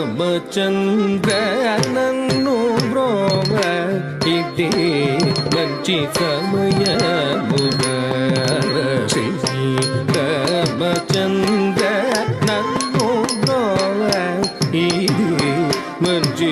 శ్రీరామచంద్ర నన్ను బ్రోవ ఇది మంచి సమయముగా. శ్రీరామచంద్ర నన్ను బ్రోవ ఇది మంచి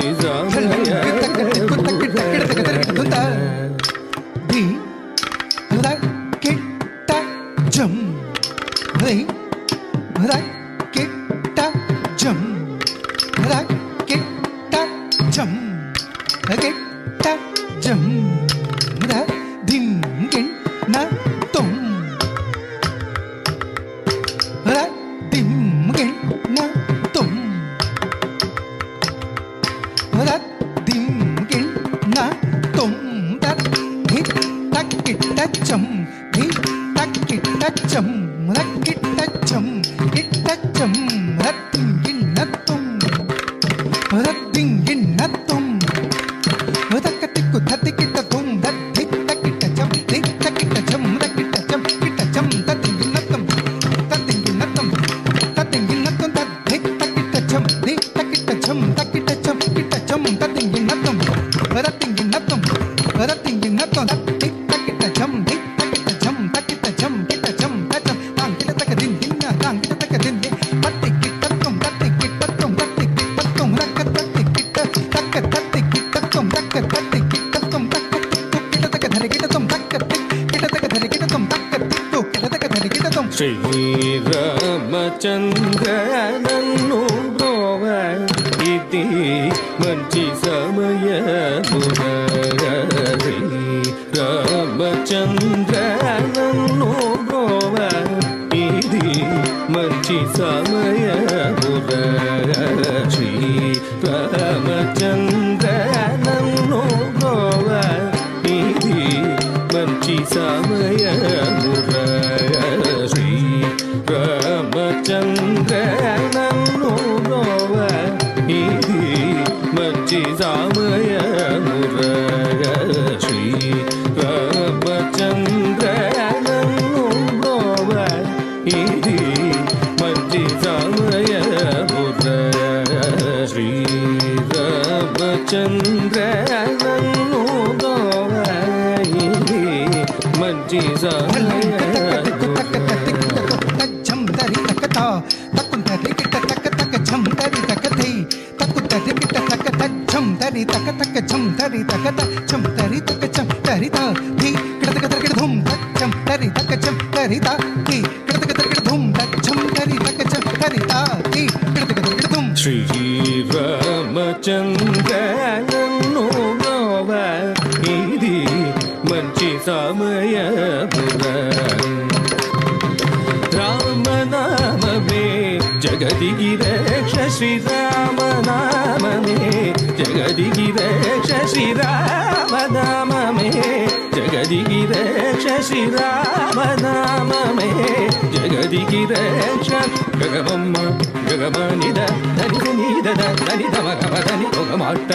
శ్రీరామచంద్ర నన్ను బ్రోవ ఇది మంచి సమయముగా. శ్రీరామచంద్ర నన్ను బ్రోవ ఇది మంచి సమయముగా. శ్రీరామచంద్ర నన్ను బ్రోవ ఇది మంచి సమయముగా. శ్రీరామచంద్ర నన్ను బ్రోవ ఇది మంచి సమయముగా. శ్రీరామచంద్ర నన్ను బ్రోవ ఇది మంచి సమయముగా. శ్రీరామచంద్ర నన్ను బ్రోవ ఇది మంచి శ్రీరామచంద్ర నన్ను బ్రోవ ఇది మంచి సమయముగా. రామనామమే జగదిగి రక్ష శ్రీరామనామమే జగదిగి రక్ష శ్రీరామనామమే జగదిగి రక్ష శ్రీరామనామమే జగదిగి రక్ష. గగమమ్మ గగమనిద ధనిద నీద ధనిద మగమదని ఒక మాట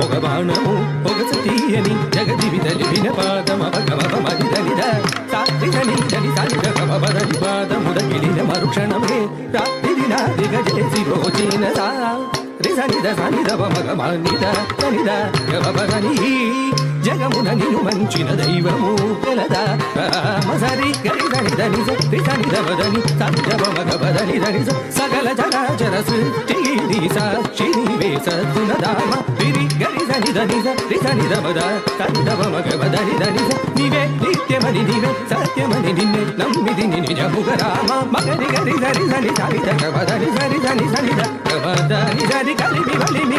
ఒక బాణము ఒక సతీయని జగది విదలిన పాదమ భగమని ధనిద సాధిని ధని సాధి గమని పాదముదగిలిన మరుక్షణమే రాత్రి నాదిగ చేసి రోజేన సా రిసనిద సనిద మగమనిద ధనిద గమని జగమున నిన్ను మంచిన దైవము తెలదా మసరి గరి ధని ధని రిసని దవదని సంజవ మగబదని ధని సకల జగజర సృష్టి సాక్షి వేసతునదామ విరి గరి ధని ధని రిసని దవద సంజవ మగబదని ధని నీవే నిత్యమని నీవే సత్యమని నిన్నే నమ్మిది నిజముగ రామ మగరి గరి ధరి ధని సరి దవదని సరి ధని సరి దవదని సరి కలిమి వలిమి